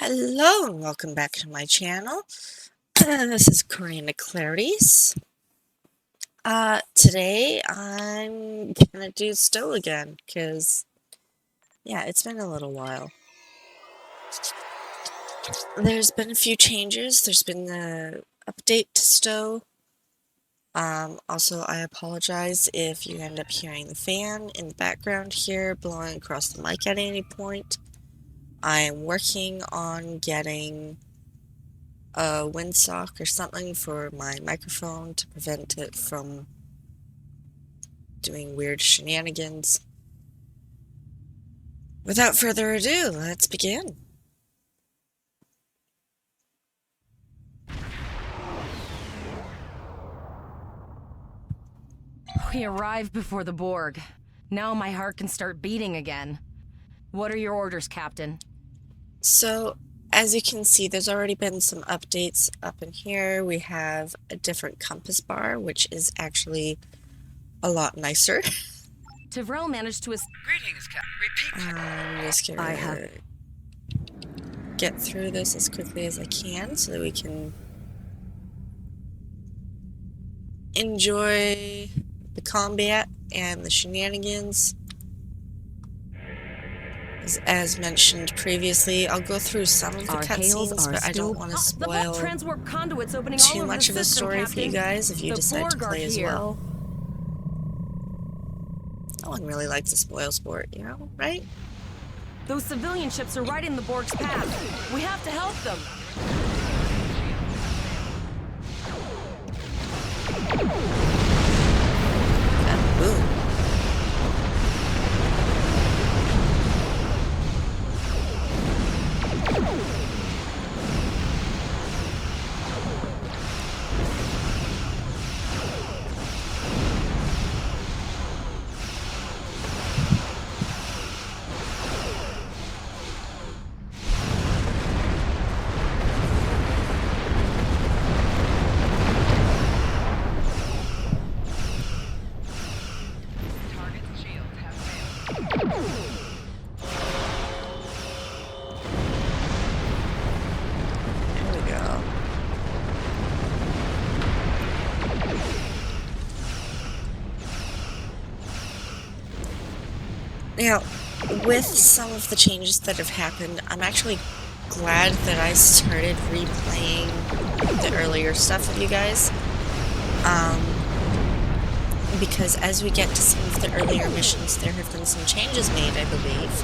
Hello and welcome back to my channel. This is Karina Clarities. Today I'm gonna do Stow again, because, yeah, it's been a little while. There's been a few changes. There's been the update to Stow. Also, I apologize if you end up hearing the fan in the background here blowing across the mic at any point. I am working on getting a windsock or something for my microphone to prevent it from doing weird shenanigans. Without further ado, let's begin. We arrived before the Borg. Now my heart can start beating again. What are your orders, Captain? So, as you can see, there's already been some updates up in here. We have a different compass bar, which is actually a lot nicer. Tivrel managed to Greetings, Captain. Repeat. I'm just gonna get through this as quickly as I can so that we can enjoy the combat and the shenanigans. As mentioned previously, I'll go through some of the cutscenes, but I don't want to spoil too much of the story for you guys if you decide to play as well. No one really likes to spoil sport, you know, right? Those civilian ships are right in the Borg's path. We have to help them. Boom. Now, with some of the changes that have happened, I'm actually glad that I started replaying the earlier stuff with you guys. Because as we get to some of the earlier missions, there have been some changes made, I believe.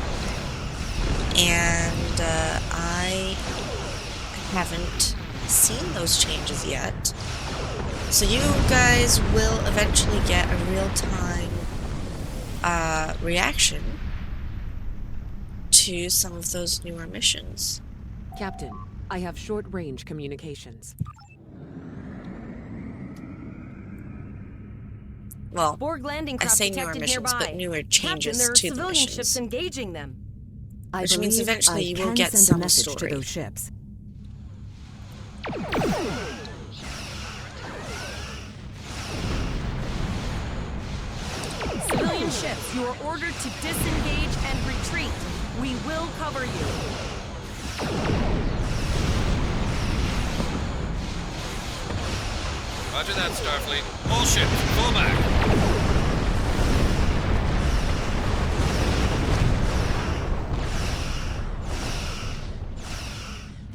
And I haven't seen those changes yet. So you guys will eventually get a real-time reaction to some of those newer missions. Captain, I have short-range communications. Well, Borg landing I craft say newer detected missions, nearby. but newer changes Captain, there are to the civilian missions. ships engaging them. Which means eventually you will get send some a message story. to those ships. Civilian ships, you are ordered to disengage and retreat. We will cover you. Roger that, Starfleet. All ships, fall back.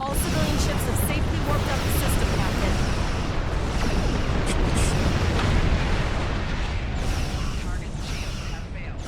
All civilian ships have safely warped up the system, Captain. Target's shields have failed.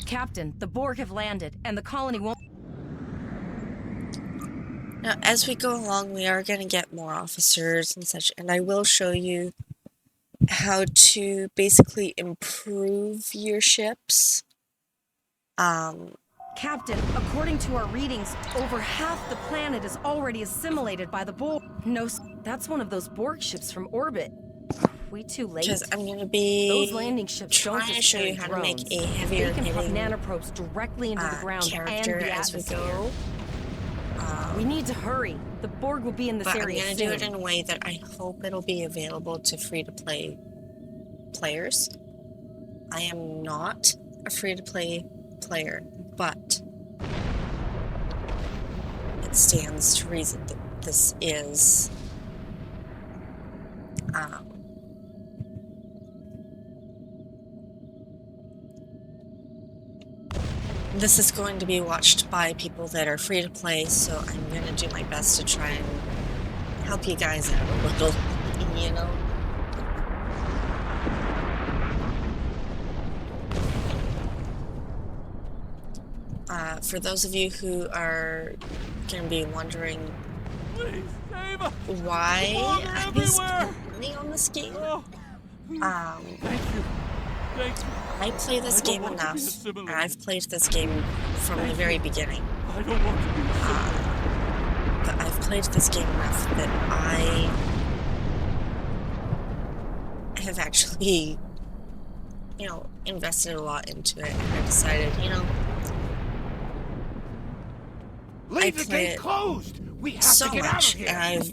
Captain, the Borg have landed, and the colony won't... Now, as we go along, we are going to get more officers and such, and I will show you how to basically improve your ships. Captain, according to our readings, over half the planet is already assimilated by the Borg. No, that's one of those Borg ships from orbit. We too late? Because I'm going to be Those landing ships don't trying to just show you carry how drones. to make a heavier They can pop hitting nanoprobes directly into the ground and character the as we atmosphere. go. We need to hurry. The Borg will be in this But I'm area going to soon. do it in a way that I hope it'll be available to free-to-play players. I am not a free-to-play player, but it stands to reason that this is this is going to be watched by people that are free to play, so I'm going to do my best to try and help you guys out a little, you know? For those of you who are going to be wondering why I spent money on this game, I play this game enough, and I've played this game from the very beginning. I don't want to be But I've played this game enough that I have actually, you know, invested a lot into it, and I decided, you know, Leave the play gate it closed! We have so to get out much, of here! and I've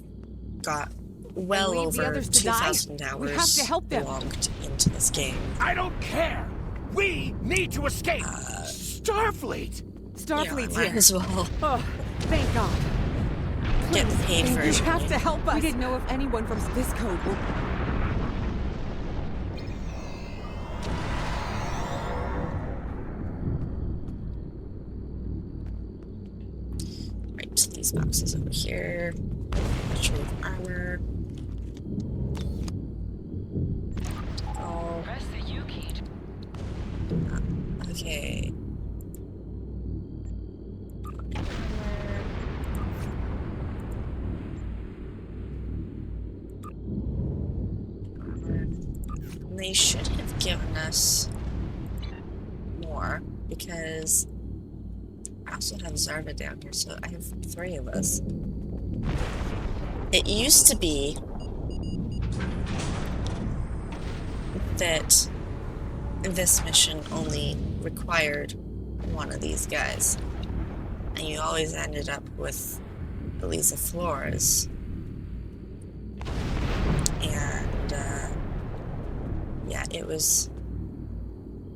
got well leave the over others to die? 2,000 hours We have to help them. logged into this game. I don't care! We need to escape! Starfleet! Starfleet's might here. as well Oh, thank God. get the paid You version. have to help us. We didn't know if anyone from this code will... Right to these boxes over here. Retrieve armor. Oh. Press the U key. Okay. They should have given us more because I also have Zarva down here, so I have 3 of us. It used to be that this mission only required one of these guys, and you always ended up with Elisa Flores. And yeah, it was,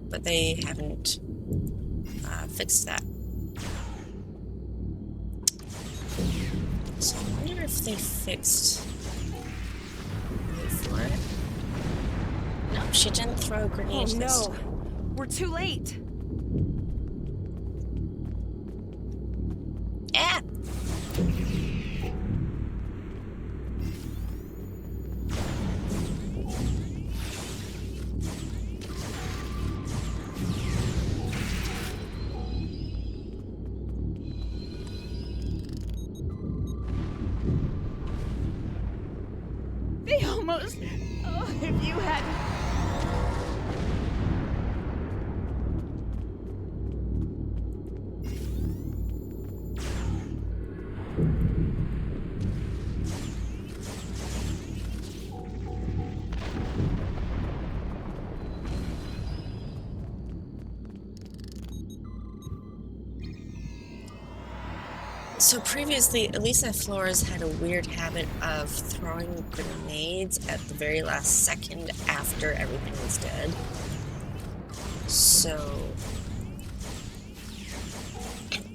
but they haven't fixed that. So I wonder if they fixed. Wait for it. No, she didn't throw a grenade Oh this no, time. we're too late. Ah! They almost... Oh, if you hadn't... So previously, Elisa Flores had a weird habit of throwing grenades at the very last second after everything was dead. So...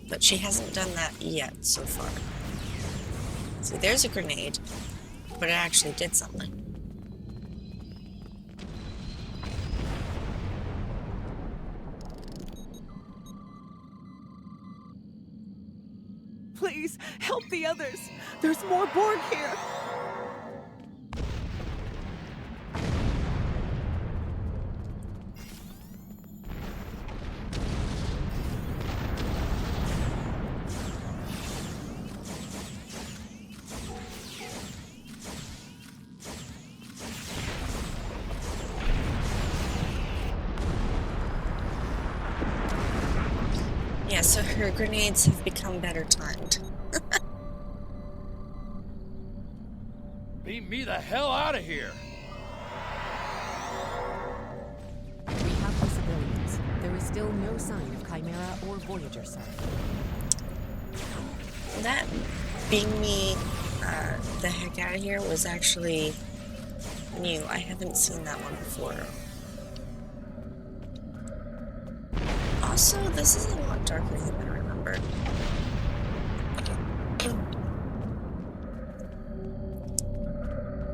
But she hasn't done that yet so far. See, there's a grenade, but it actually did something. Please, help the others. There's more Borg here. Yeah, so her grenades have become better timed. Beat me the hell out of here! We have the civilians. There is still no sign of Chimera or Voyager, sir. That being me the heck out of here was actually new. I haven't seen that one before. Also, this is a lot darker than I remember.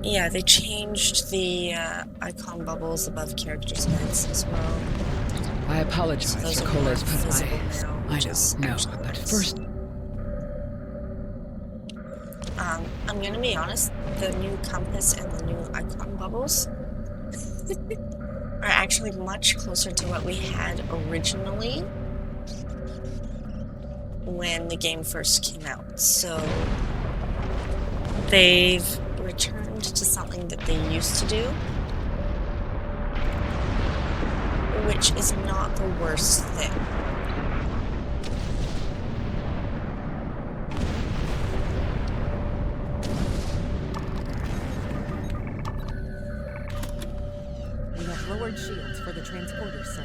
Yeah, they changed the icon bubbles above characters' heads as well. I apologize So those for are more Cola's, but visible now, I which is know, actually but nice. first, I'm gonna be honest, the new compass and the new icon bubbles are actually much closer to what we had originally when the game first came out. So they've returned to something that they used to do, which is not the worst thing. We have lowered shields for the transporters, sir.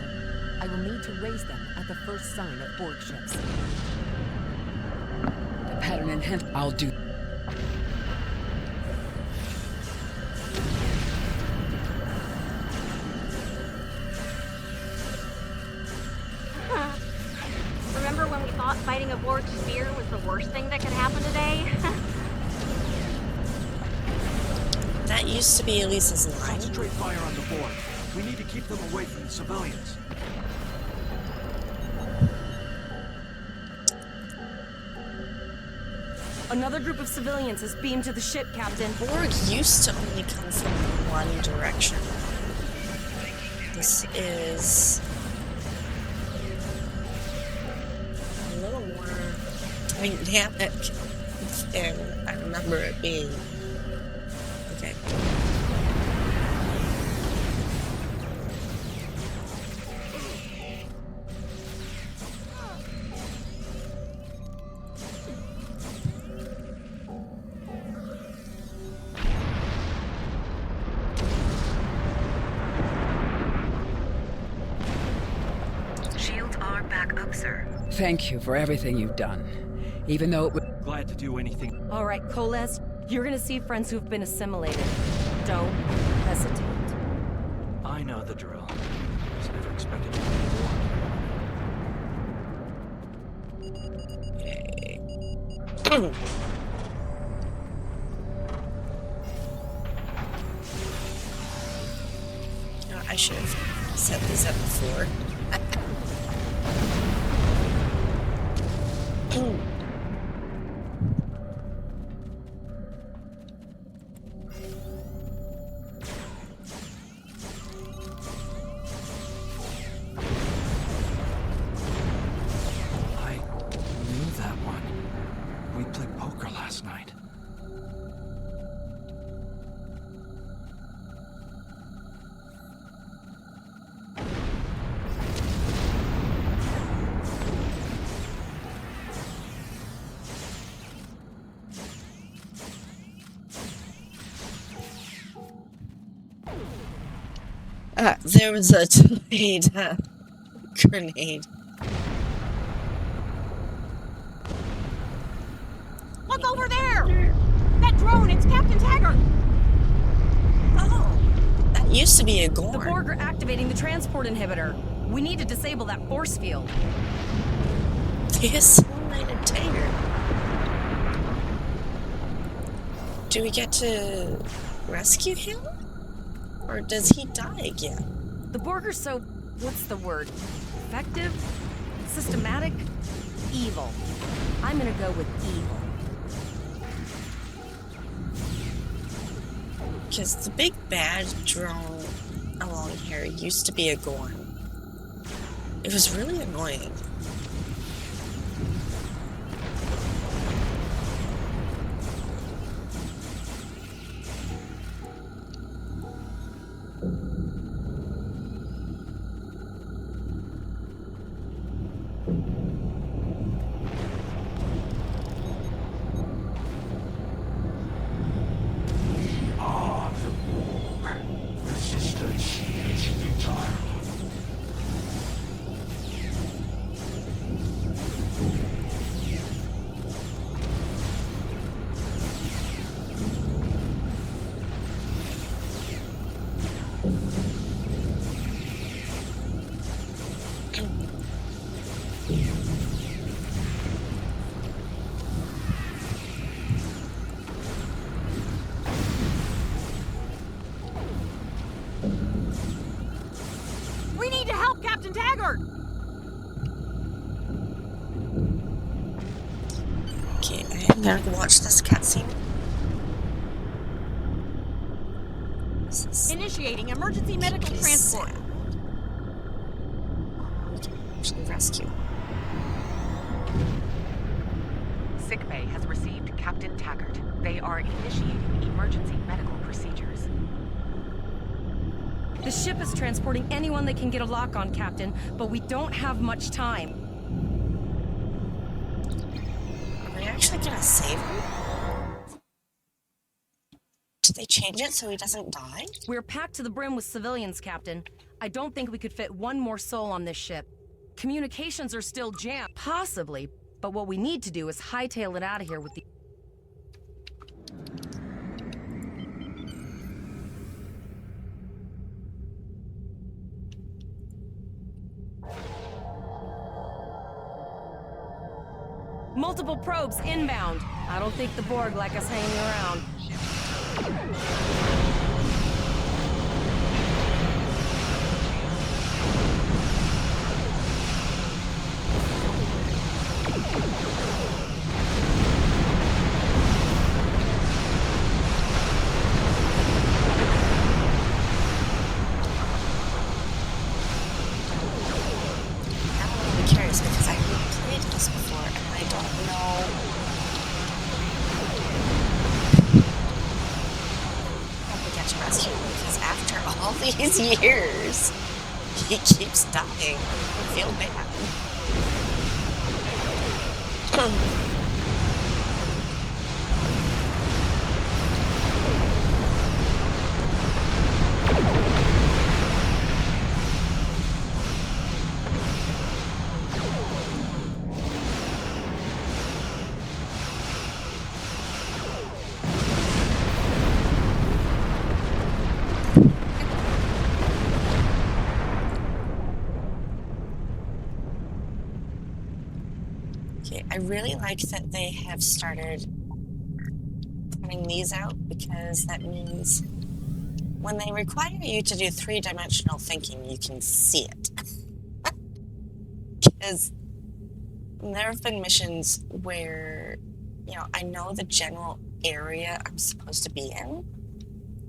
I will need to raise them at the first sign of Borg ships. the pattern and hint, I'll do. Remember when we thought fighting a Borg sphere was the worst thing that could happen today? That used to be Elisa's line. Concentrate fire on the Borg. We need to keep them away from the civilians. Another group of civilians is beamed to the ship, Captain. Borg used to only come from one direction. This is a little more dynamic, and I remember it being okay. Shields are back up, sir. Thank you for everything you've done. Even though it was. Glad to do anything. All right, Coles, you're gonna see friends who've been assimilated. Don't hesitate. I know the drill. Was never expected to be Okay. Oh, I should have set these up before. I knew that one. We played poker last night. There was a delayed grenade. Look over there! That drone, it's Captain Taggart! Oh, that used to be a The Gorn. Borg are activating the transport inhibitor. We need to disable that force field. The assimilated Taggart. Do we get to rescue him? Or does he die again? The Borg are so, what's the word? Effective? Systematic? Evil. I'm gonna go with evil. Because the big bad drone along here used to be a Gorn. It was really annoying. We need to help Captain Taggart! Okay, I am gonna watch this cutscene. Initiating emergency medical transport. We can actually rescue. Sickbay has received Captain Taggart. They are initiating emergency medical procedures. The ship is transporting anyone they can get a lock on, Captain, but we don't have much time. Are we actually gonna save him? Did they change it so he doesn't die? We're packed to the brim with civilians, Captain. I don't think we could fit one more soul on this ship. Communications are still jammed. Possibly, but what we need to do is hightail it out of here with the... Multiple probes inbound. I don't think the Borg like us hanging around. I'm really curious because I've played this before and I don't know how we get to rescue him because after all these years, he keeps dying. I feel bad. Okay, I really like that they have started putting these out because that means when they require you to do three-dimensional thinking, you can see it. Because there have been missions where, you know, I know the general area I'm supposed to be in,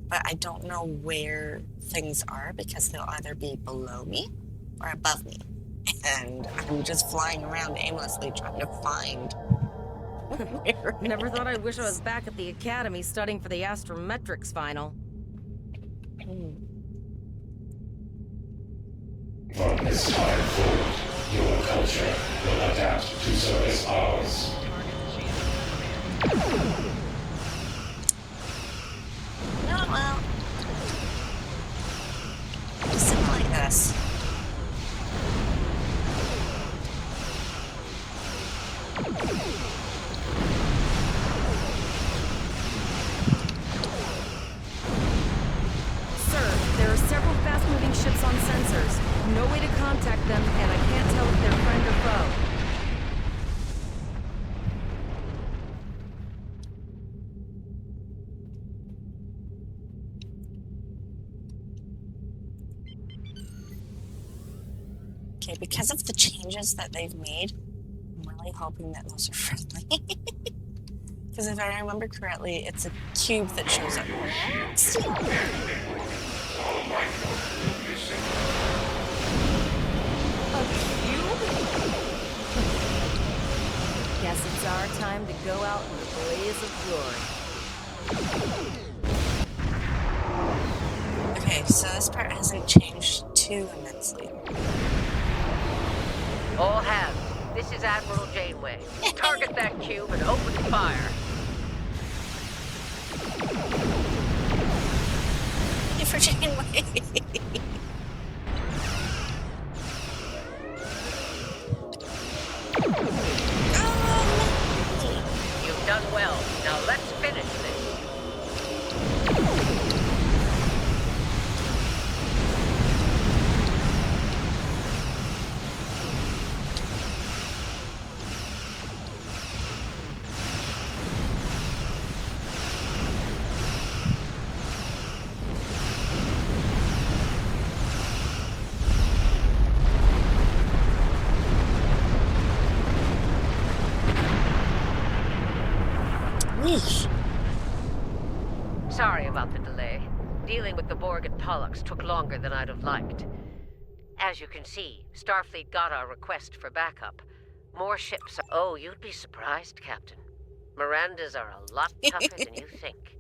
but I don't know where things are because they'll either be below me or above me. And I'm just flying around aimlessly trying to find where Never thought I'd wish I was back at the academy studying for the astrometrics final. From this time forward, your culture will adapt to service ours. No, well, assimilate this. Sir, there are several fast-moving ships on sensors. No way to contact them, and I can't tell if they're friend or foe. Okay, because of the changes that they've made, I'm really hoping that those are friendly. Because if I remember correctly, it's a cube that shows up. Guess it's our time to go out in the blaze of glory. Okay, so this part hasn't changed too immensely. All hands, this is Admiral Janeway. Target that cube and open fire. For Janeway. You've done well. Now let's finish this. target Pollux took longer than I'd have liked. As you can see, Starfleet got our request for backup. More ships are... Oh, you'd be surprised, Captain. Mirandas are a lot tougher than you think.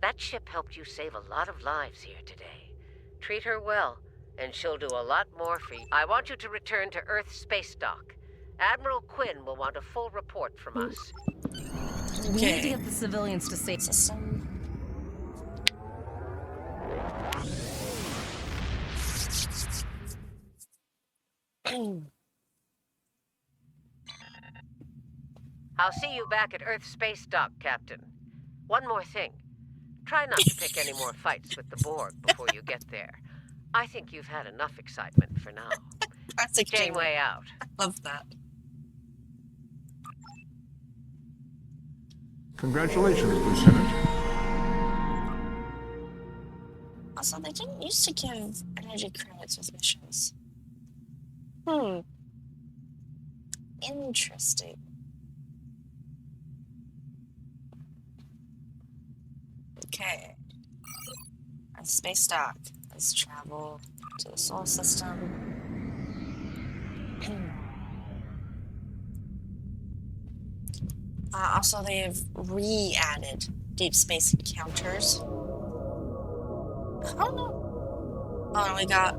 That ship helped you save a lot of lives here today. Treat her well, and she'll do a lot more for you. I want you to return to Earth space dock. Admiral Quinn will want a full report from us. We need to get the civilians to safety. System. I'll see you back at Earth space dock, Captain. One more thing. Try not to pick any more fights with the Borg before you get there. I think you've had enough excitement for now. Classic Janeway out. I love that. Congratulations, Lieutenant. Also, they didn't used to give energy credits with missions. Interesting. Okay. Our space dock. Let's travel to the solar system. Also, they have re-added deep space encounters. Oh no. Oh, and we got...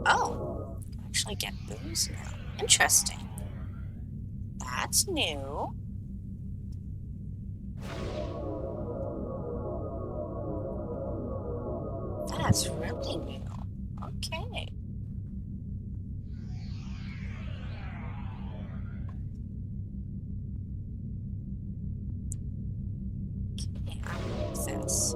Oh. We can actually get booze now. Interesting. That's new. That's really new. Okay. Okay, I like this.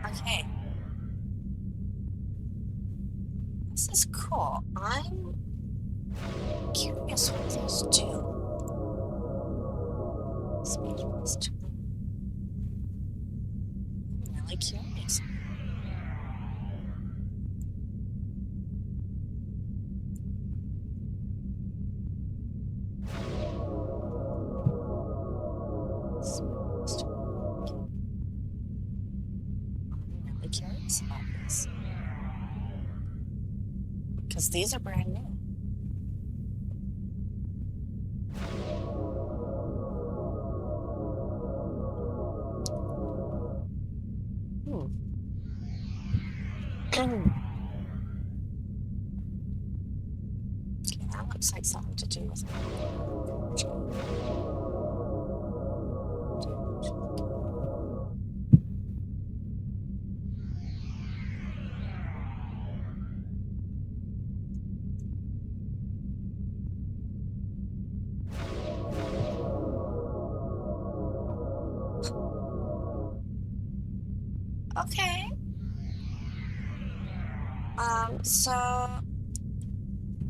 Okay. This is cool. I'm curious what these do. I'm really curious. I'm really curious about this. Because these are brand new. Okay, that looks like something to do with okay. So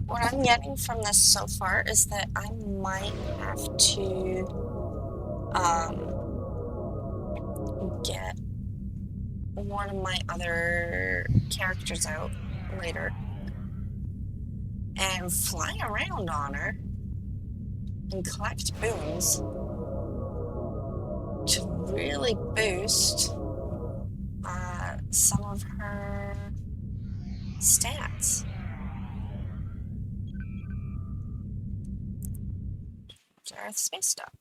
what I'm getting from this so far is that I might have to get one of my other characters out later and fly around on her and collect boons to really boost some of her stats. To Earth space dock.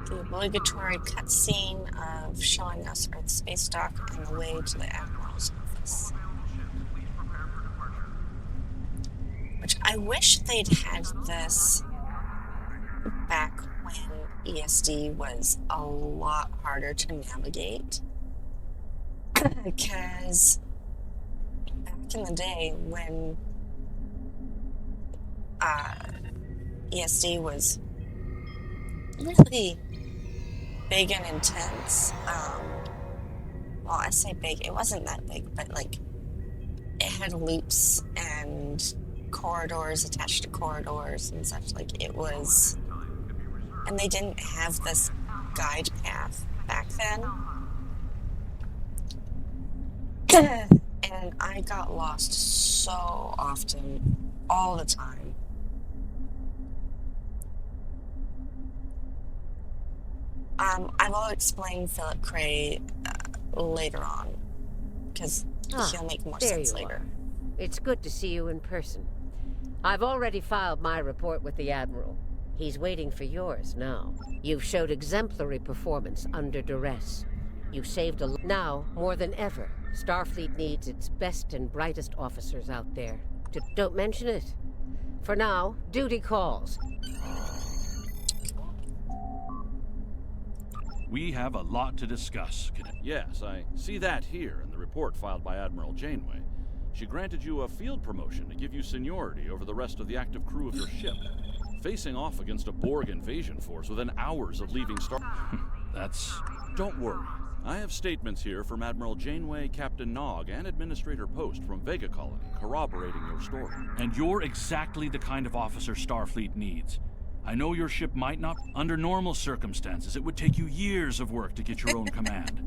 The obligatory cutscene of showing us Earth space dock on the way to the Admiral's office. Which I wish they'd had this back when ESD was a lot harder to navigate. Because back back in the day when ESD was really big and intense. Well, I say big, it wasn't that big, but like it had loops and corridors attached to corridors and such. Like it was, and they didn't have this guide path back then. And I got lost so often, all the time. I will explain Philip Cray later on, because he'll make more sense later. It's good to see you in person. I've already filed my report with the Admiral. He's waiting for yours now. You've showed exemplary performance under duress. You saved a... Now, more than ever, Starfleet needs its best and brightest officers out there. Don't mention it. For now, duty calls. We have a lot to discuss. Yes, I see that here in the report filed by Admiral Janeway. She granted you a field promotion to give you seniority over the rest of the active crew of your ship. Facing off against a Borg invasion force within hours of leaving Star... That's... Don't worry. I have statements here from Admiral Janeway, Captain Nog, and Administrator Post from Vega Colony corroborating your story. And you're exactly the kind of officer Starfleet needs. I know your ship might not... Under normal circumstances, it would take you years of work to get your own command.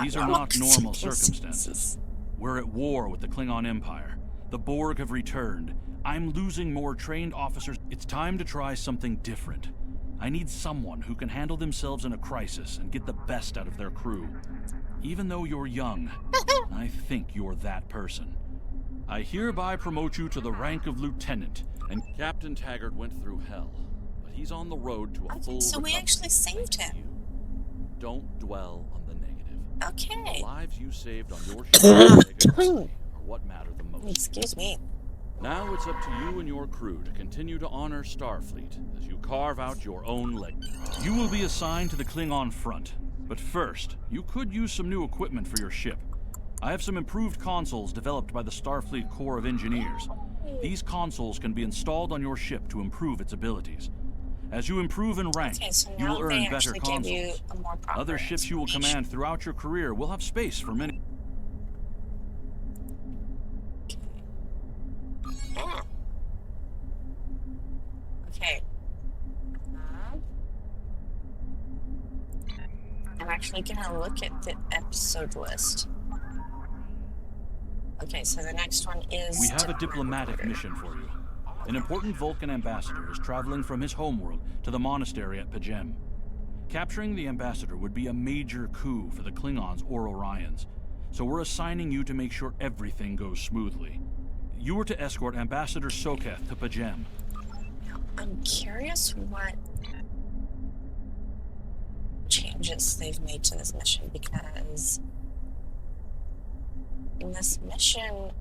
These are not normal circumstances. We're at war with the Klingon Empire. The Borg have returned. I'm losing more trained officers. It's time to try something different. I need someone who can handle themselves in a crisis and get the best out of their crew. Even though you're young, I think you're that person. I hereby promote you to the rank of lieutenant. And Captain Taggart went through hell, but he's on the road to a full So we actually saved him. Don't dwell on the negative. Okay. The lives you saved on your ship are what matter the most. Excuse me. Now it's up to you and your crew to continue to honor Starfleet as you carve out your own legacy. You will be assigned to the Klingon front, but first, you could use some new equipment for your ship. I have some improved consoles developed by the Starfleet Corps of Engineers. These consoles can be installed on your ship to improve its abilities. As you improve in rank, you will earn better consoles. Other ships you will command throughout your career will have space for many... Okay. I'm actually gonna look at the episode list. Okay, so the next one is... We have a diplomatic mission for you. An important Vulcan ambassador is traveling from his homeworld to the monastery at Pajem. Capturing the ambassador would be a major coup for the Klingons or Orions, so we're assigning you to make sure everything goes smoothly. You are to escort Ambassador Soketh to Pajem. I'm curious what changes they've made to this mission, because in this mission,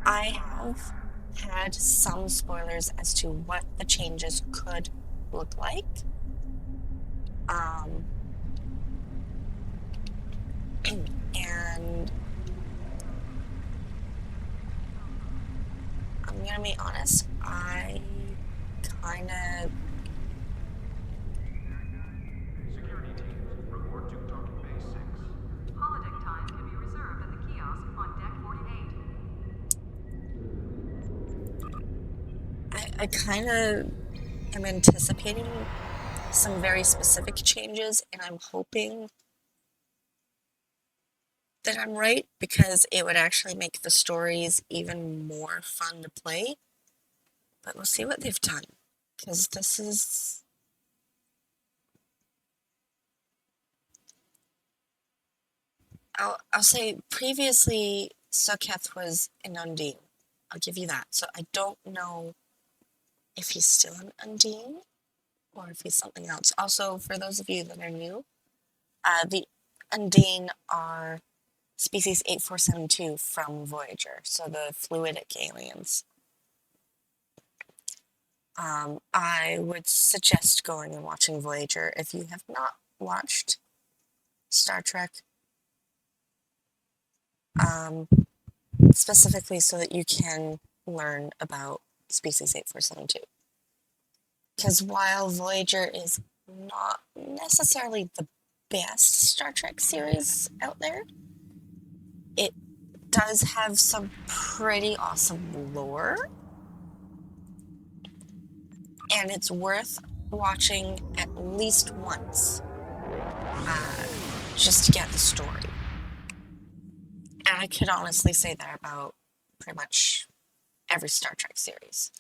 I have had some spoilers as to what the changes could look like. And I'm gonna be honest, I kind of... Security teams, report to docking bay 6. Holodeck time can be reserved at the kiosk on deck 48. I kind of am anticipating some very specific changes, and I'm hoping that I'm right, because it would actually make the stories even more fun to play. But we'll see what they've done, because this is... I'll say previously Soketh was an Undine. I'll give you that. So I don't know if he's still an Undine or if he's something else. Also, for those of you that are new, the Undine are species 8472 from Voyager, so the fluidic aliens. I would suggest going and watching Voyager if you have not watched Star Trek. specifically so that you can learn about Species 8472. Because while Voyager is not necessarily the best Star Trek series out there, it does have some pretty awesome lore, and it's worth watching at least once just to get the story. And I could honestly say that about pretty much every Star Trek series.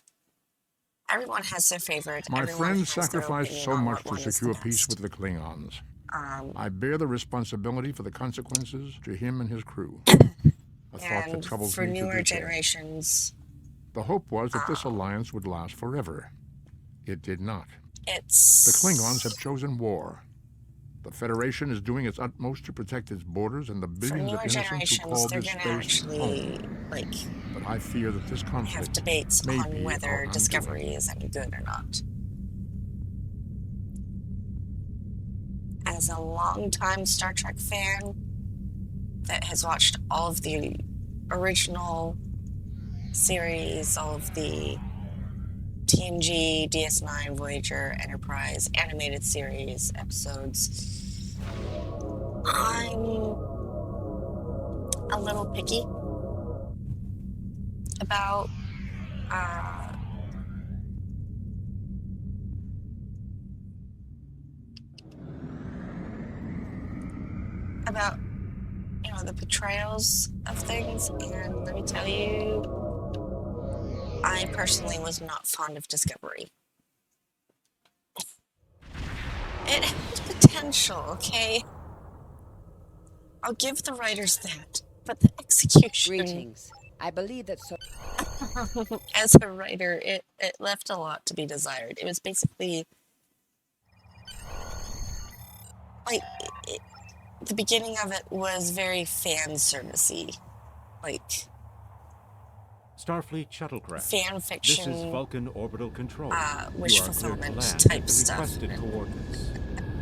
Everyone has their favorite. My Everyone friend has their sacrificed opinion so on much what one to is secure the peace best. with the Klingons. I bear the responsibility for the consequences to him and his crew. A thought that troubles for me to newer this day. generations, The hope was that this alliance would last forever. It did not. The it's Klingons have chosen war. The Federation is doing its utmost to protect its borders and the for billions newer of innocents who call generations. They're this gonna space actually home. like But I fear that this have conflict debates may on be our whether undoing. Discovery is any good or not. As a longtime Star Trek fan that has watched all of the original series, all of the TNG, DS9, Voyager, Enterprise, animated series, episodes, I'm a little picky about the portrayals of things, and let me tell you, I personally was not fond of Discovery. It had potential, okay? I'll give the writers that, but the execution... Greetings. I believe that so... As a writer, it left a lot to be desired. It was basically... like, the beginning of it was very fan servicey. Like... Starfleet shuttlecraft. fan fiction. This is Vulcan Orbital Control. Wish You are cleared to fulfillment land type at the stuff. requested coordinates.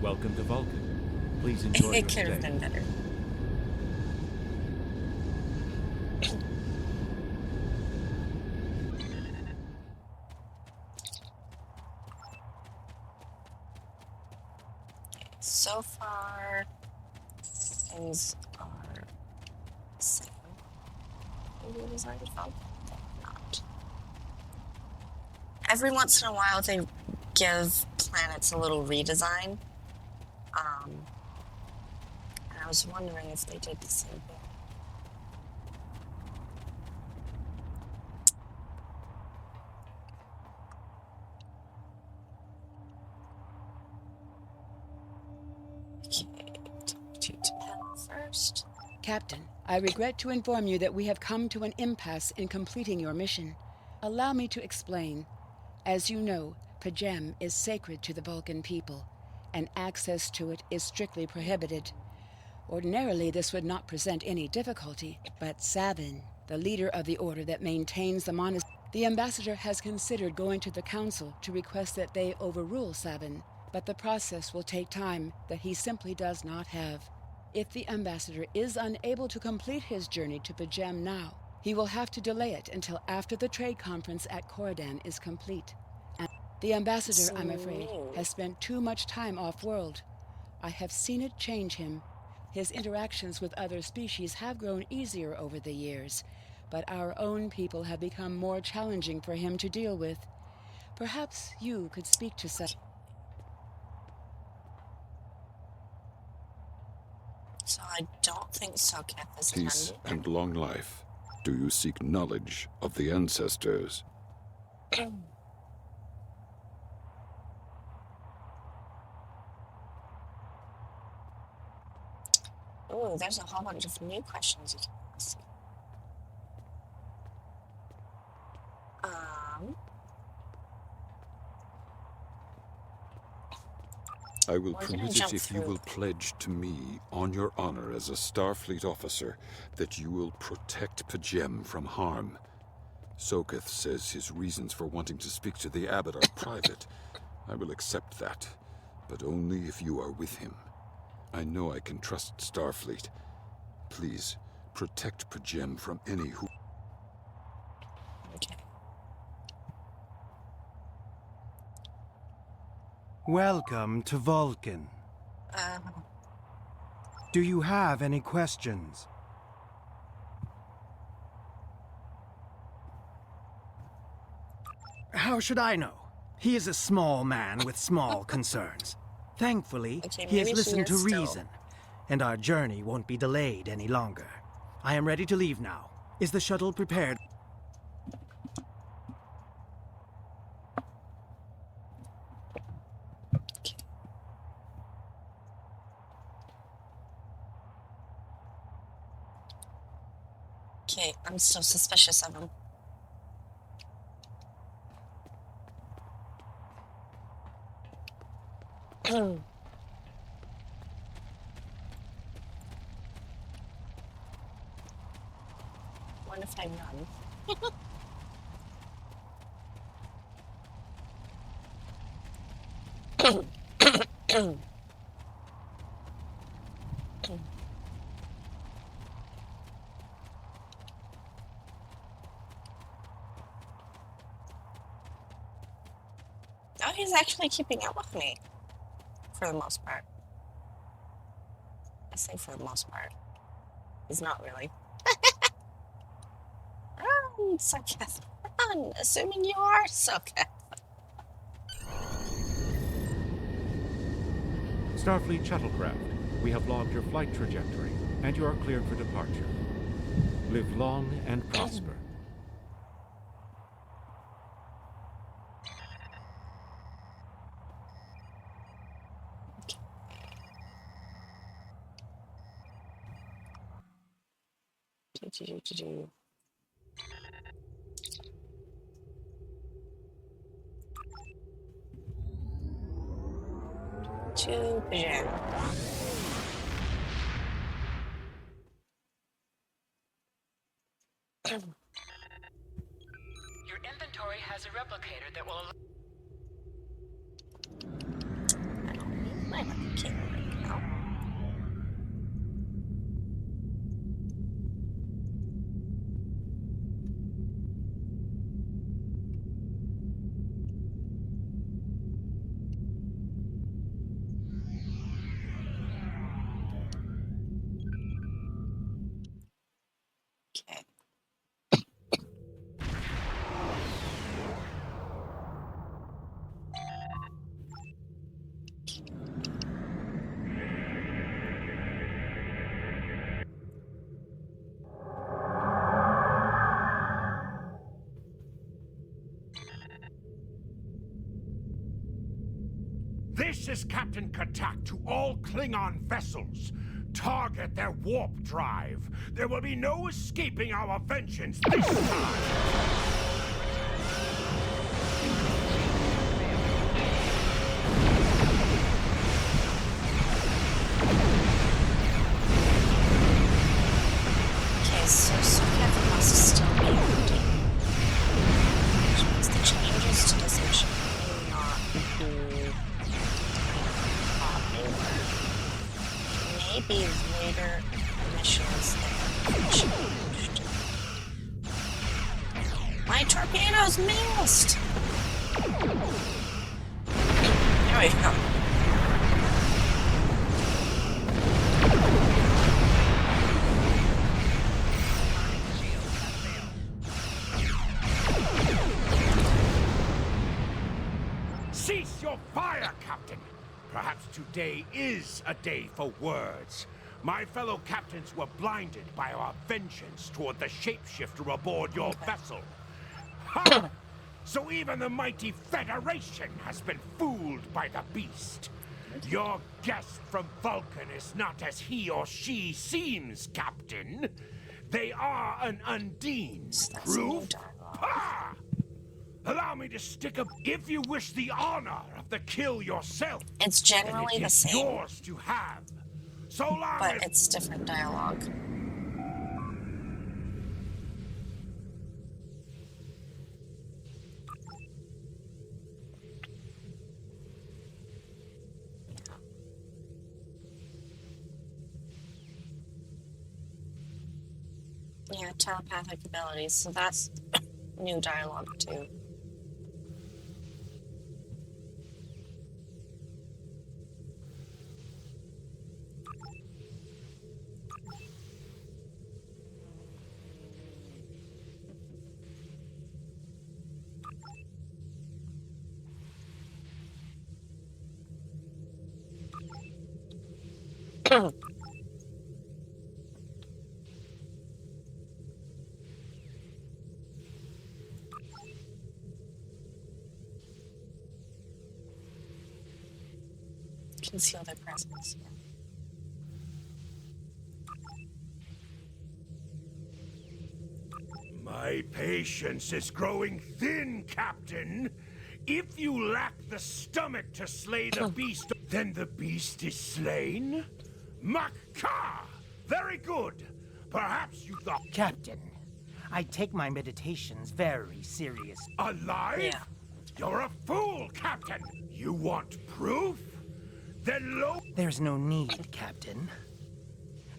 Welcome to Vulcan. Please enjoy your It could have stay. been better. So far, things are the same. Maybe it was already felt. Not. Every once in a while, they give planets a little redesign. And I was wondering if they did the same thing. Okay, talk to T'Pel first. Captain, I regret to inform you that we have come to an impasse in completing your mission. Allow me to explain. As you know, Pajem is sacred to the Vulcan people, and access to it is strictly prohibited. Ordinarily, this would not present any difficulty, but Savin, the leader of the order that maintains the monastery, the ambassador has considered going to the council to request that they overrule Savin, but the process will take time that he simply does not have. If the ambassador is unable to complete his journey to Pajem now, he will have to delay it until after the trade conference at Corridan is complete. And the ambassador, I'm afraid, has spent too much time off-world. I have seen it change him. His interactions with other species have grown easier over the years, but our own people have become more challenging for him to deal with. Perhaps you could speak to such... So I don't think Soketh is Peace handy. and long life. Do you seek knowledge of the ancestors? Ooh, there's a whole bunch of new questions you can ask. I will We're gonna permit it jump if you through. will pledge to me, on your honor as a Starfleet officer, that you will protect Pajem from harm. Soketh says his reasons for wanting to speak to the abbot are private. I will accept that, but only if you are with him. I know I can trust Starfleet. Please, protect P'Jem from any who... Okay. Welcome to Vulcan. Do you have any questions? How should I know? He is a small man with small concerns. Thankfully, Okay, he has maybe listened to is still. reason, and our journey won't be delayed any longer. I am ready to leave now. Is the shuttle prepared? Okay, I'm still suspicious of him. What if I run? Oh, he's actually keeping up with me. For the most part. I say for the most part. He's not really. Run, Soketh. Run, assuming you are Soketh. Starfleet shuttlecraft, we have logged your flight trajectory, and you are cleared for departure. Live long and prosper. To P'Jem. Your inventory has a replicator that will allow... I don't need my replicator right now. Okay. This is Captain Katak to all Klingon vessels. Target their warp drive. There will be no escaping our vengeance this time. Okay, so Soketh must still be empty. Which means the changes to this mission may not be popular. Maybe later missions that have changed. My torpedoes missed! There we go. Cease your fire, Captain! Perhaps today is a day for words. My fellow captains were blinded by our vengeance toward the shapeshifter aboard your vessel. Ha! So even the mighty Federation has been fooled by the beast. Your guest from Vulcan is not as he or she seems, Captain. They are an Undine. Proof? Ha! Allow me to stick a... If you wish the honor of the kill yourself, it's generally the same. Yours to have. So long but as... it's different dialogue. Yeah, telepathic abilities, so that's new dialogue too. Conceal their presence. My patience is growing thin, Captain. If you lack the stomach to slay the beast, then the beast is slain? Macaw! Very good. Perhaps you thought... Captain, I take my meditations very serious. Alive? Yeah. You're a fool, Captain! You want proof? Then There's no need, Captain.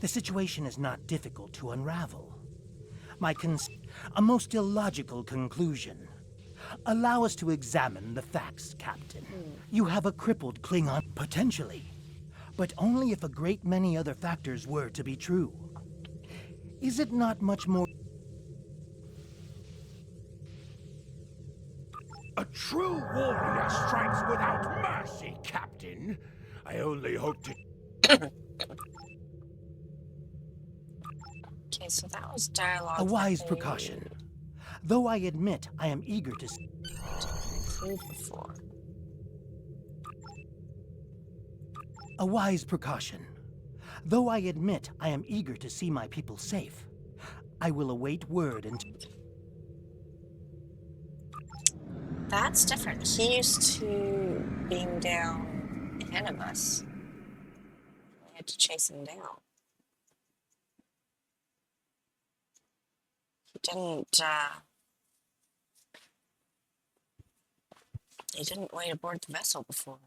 The situation is not difficult to unravel. A most illogical conclusion. Allow us to examine the facts, Captain. You have a crippled Klingon, potentially. But only if a great many other factors were to be true. Is it not much more... A true warrior strikes without mercy, Captain. I only hope to... Okay, so that was dialogue. A wise precaution. Though I admit I am eager to... Before. A wise precaution. Though I admit I am eager to see my people safe, I will await word and... That's different. He used to being down ahead of us. We had to chase him down. He didn't wait aboard the vessel before.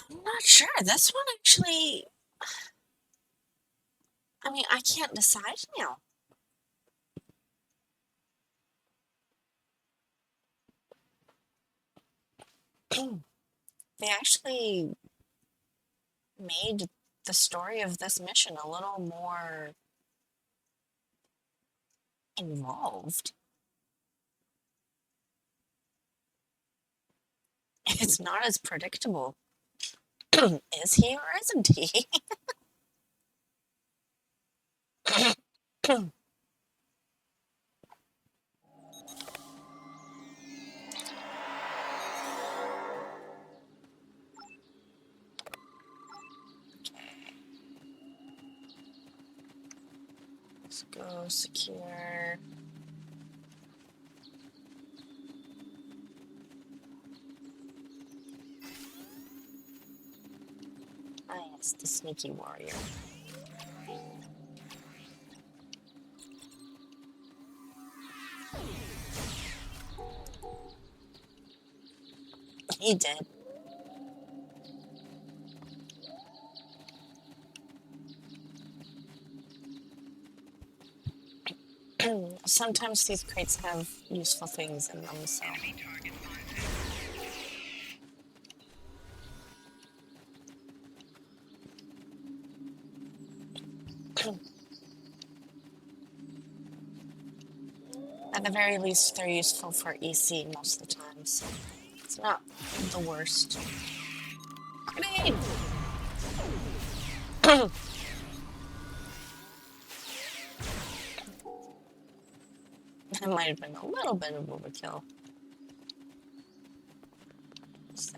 I'm not sure. This one actually... I mean, I can't decide now. They actually made the story of this mission a little more involved. It's not as predictable. Is he or isn't he? Let's go secure. Ah, yes, the sneaky warrior. He did. Sometimes these crates have useful things in them, so... At the very least, they're useful for EC most of the time, so it's not the worst. Grenade! That might have been a little bit of overkill. So,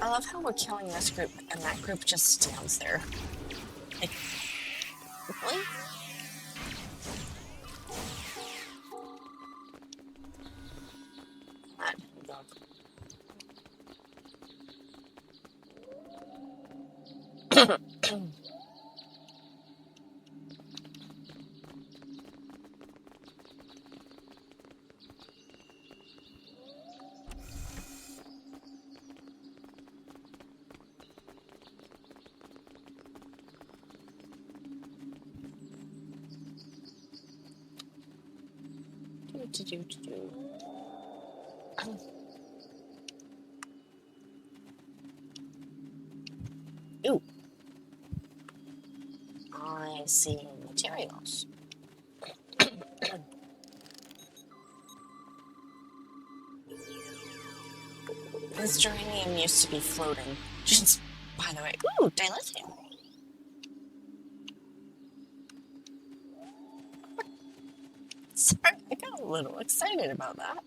I love how we're killing this group and that group just stands there. Like, really? Ooh. I see materials. This geranium used to be floating. Just, by the way, ooh, dilithium. Sorry, I got a little excited about that.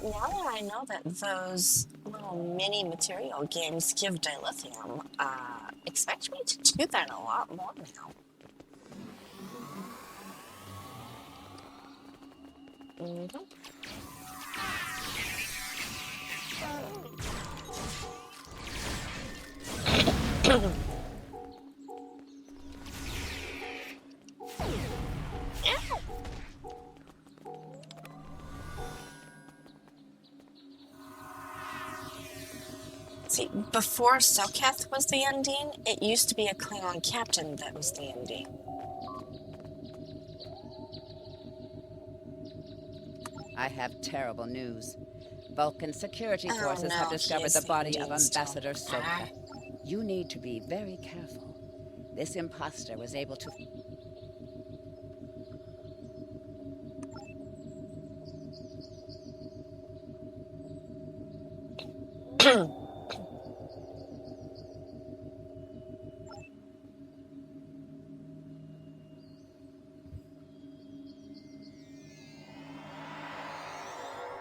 Now that I know that those little mini material games give dilithium, expect me to do that a lot more now. See, before Soketh was the ending, it used to be a Klingon captain that was the ending. I have terrible news. Vulcan security forces have discovered the body of Ambassador Soketh. You need to be very careful. This imposter was able to...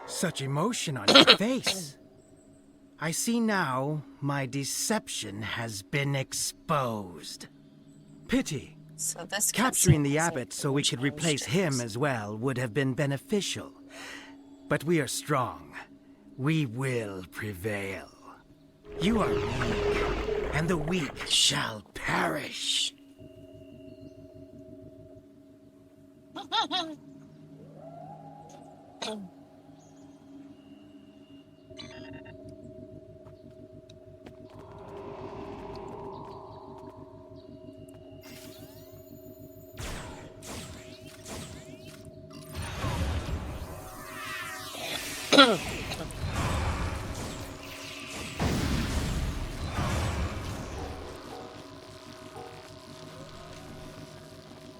Such emotion on your face. I see now my deception has been exposed. Pity. So this Capturing the abbot so we could replace him as well would have been beneficial. But we are strong. We will prevail. You are weak, and the weak shall perish.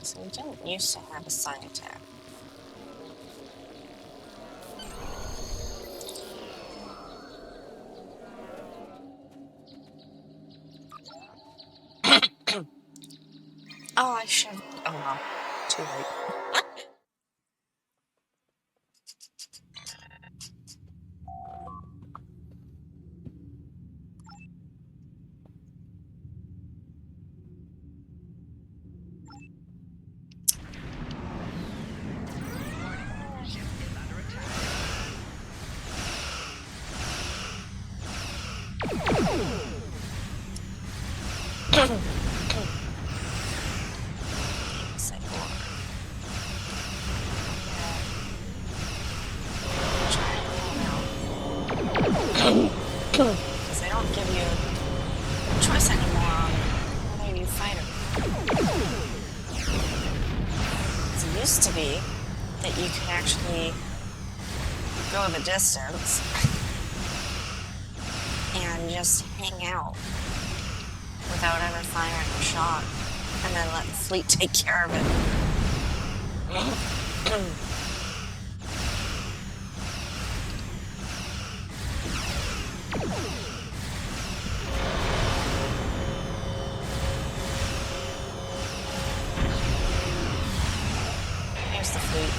So we didn't used to have a side attack. Oh, I should. Oh well, too late. Because they don't give you a choice anymore on whether you fight or not. It used to be that you could actually go the distance and just hang out without ever firing a shot, and then let the fleet take care of it. Here's the fleet.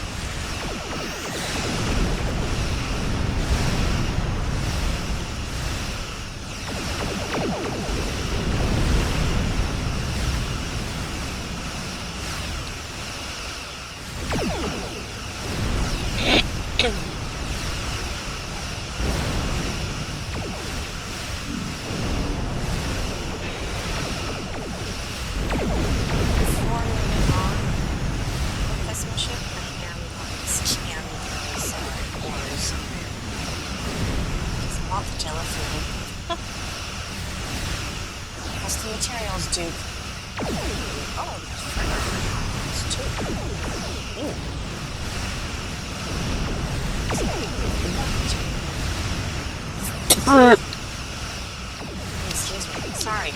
Excuse me. Sorry. I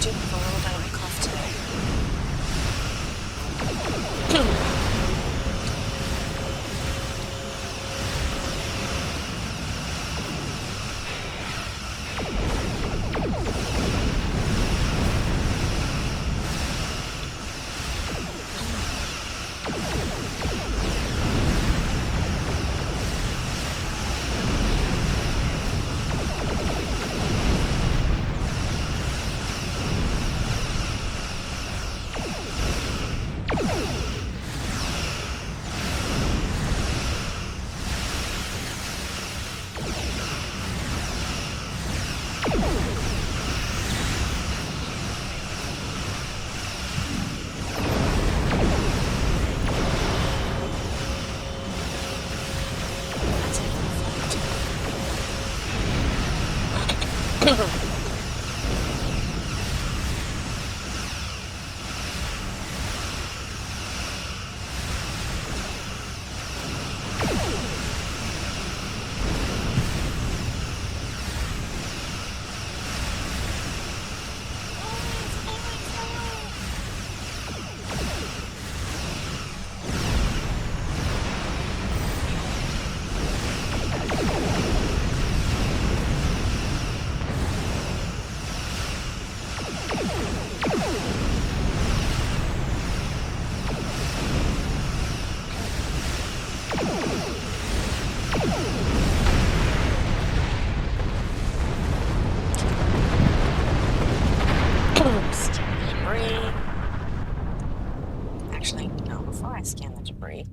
do have a little bit of a cough today. Actually, no, before I scan the debris.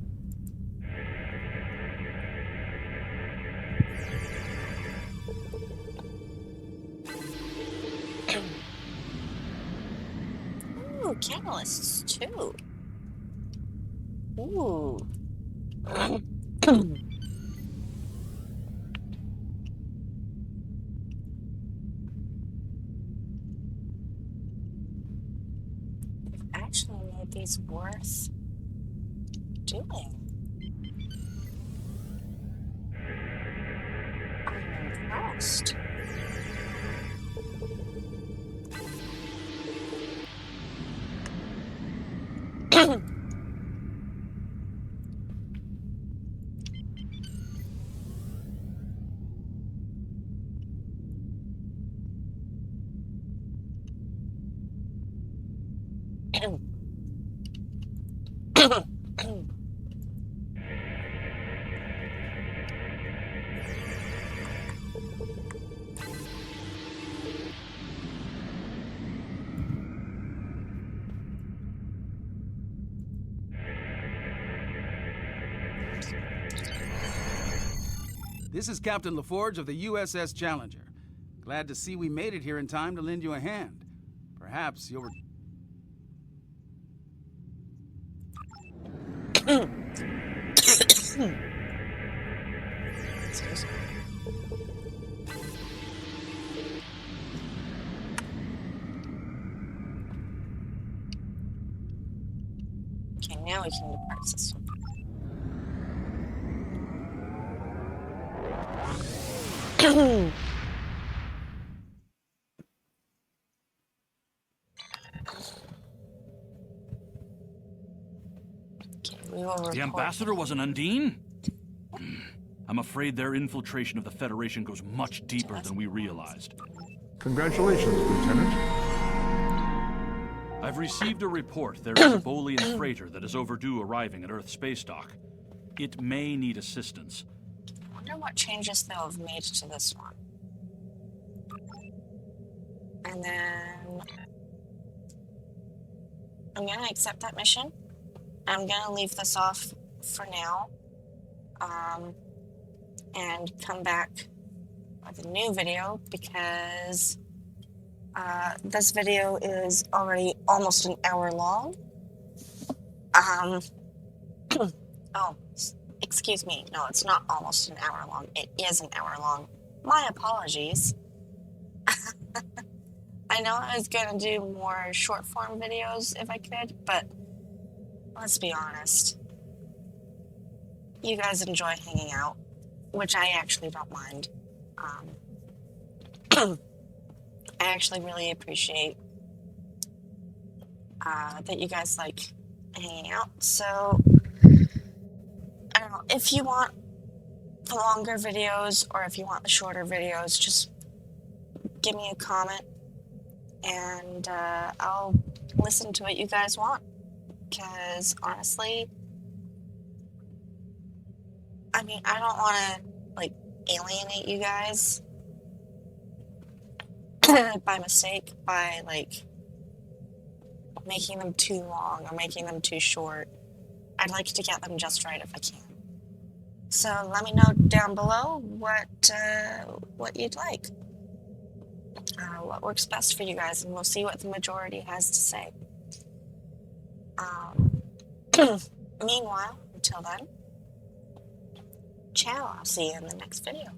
Ooh, catalysts too. Ooh. They've actually made these worth doing. I'm impressed. This is Captain LaForge of the USS Challenger. Glad to see we made it here in time to lend you a hand. Perhaps you'll... Okay, now we can depart system. The ambassador was an Undine? I'm afraid their infiltration of the Federation goes much deeper than we realized. Congratulations, Lieutenant. I've received a report there is a Bolian freighter that is overdue arriving at Earth space dock. It may need assistance. I wonder what changes they'll have made to this one. And then I'm gonna accept that mission. I'm gonna leave this off for now. And come back with a new video because this video is already almost an hour long. Oh, excuse me. No, it's not almost an hour long. It is an hour long. My apologies. I know I was going to do more short form videos if I could, but let's be honest. You guys enjoy hanging out, which I actually don't mind. I actually really appreciate that you guys like hanging out. So, I don't know, if you want the longer videos or if you want the shorter videos, just give me a comment and I'll listen to what you guys want. Because honestly, I mean, I don't want to like alienate you guys by mistake by like making them too long or making them too short. I'd like to get them just right if I can. So let me know down below what you'd like. What works best for you guys, and we'll see what the majority has to say. Meanwhile, until then, ciao. I'll see you in the next video.